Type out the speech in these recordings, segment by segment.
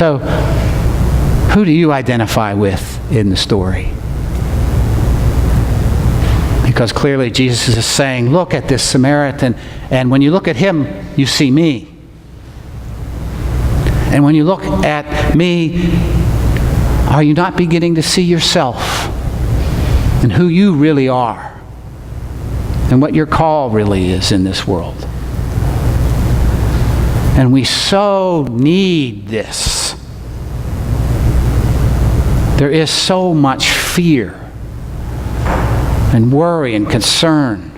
So, who do you identify with in the story? Because clearly Jesus is saying, look at this Samaritan, and when you look at him, you see me. And when you look at me, are you not beginning to see yourself and who you really are and what your call really is in this world? And we so need this. There is so much fear and worry and concern.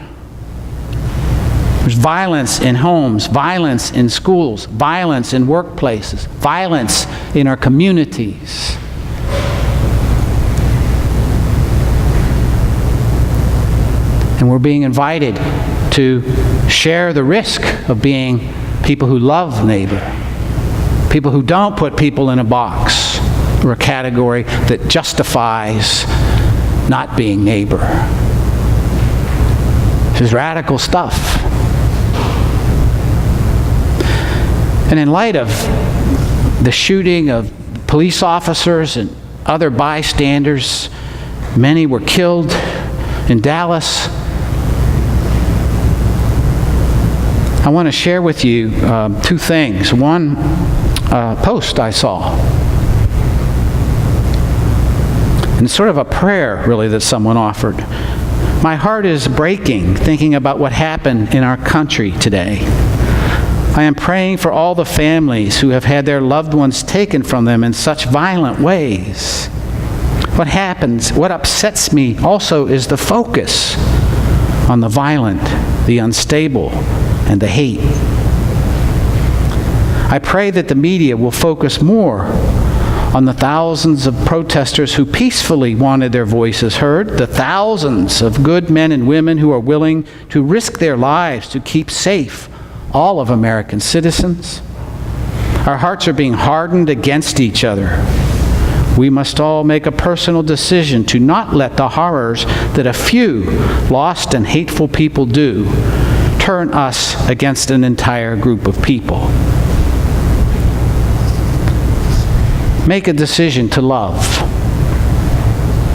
There's violence in homes, violence in schools, violence in workplaces, violence in our communities. And we're being invited to share the risk of being people who love neighbor, people who don't put people in a box or a category that justifies not being neighbor. This is radical stuff. And in light of the shooting of police officers and other bystanders, many were killed in Dallas. I want to share with you two things. One post I saw. And it's sort of a prayer, really, that someone offered. My heart is breaking thinking about what happened in our country today. I am praying for all the families who have had their loved ones taken from them in such violent ways. What happens, what upsets me also is the focus on the violent, the unstable, and the hate. I pray that the media will focus more on the thousands of protesters who peacefully wanted their voices heard, the thousands of good men and women who are willing to risk their lives to keep safe all of American citizens. Our hearts are being hardened against each other. We must all make a personal decision to not let the horrors that a few lost and hateful people do turn us against an entire group of people. Make a decision to love.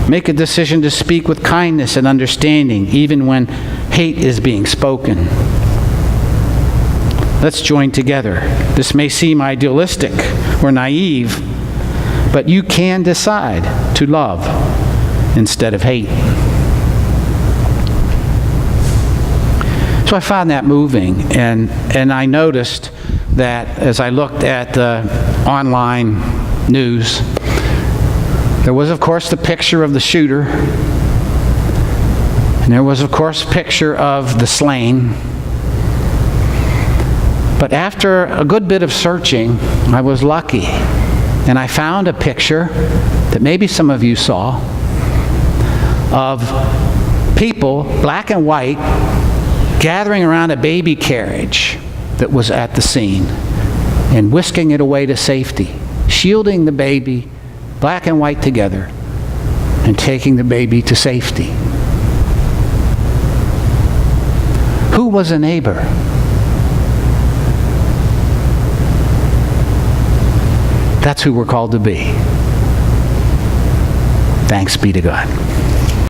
Make a decision to speak with kindness and understanding, even when hate is being spoken. Let's join together. This may seem idealistic or naive, but you can decide to love instead of hate. So I found that moving, and I noticed that as I looked at the online news, there was, of course, the picture of the shooter, and there was, of course, a picture of the slain. But after a good bit of searching, I was lucky, and I found a picture that maybe some of you saw of people, black and white, gathering around a baby carriage that was at the scene and whisking it away to safety, shielding the baby, black and white together, and taking the baby to safety. Who was a neighbor? That's who we're called to be. Thanks be to God.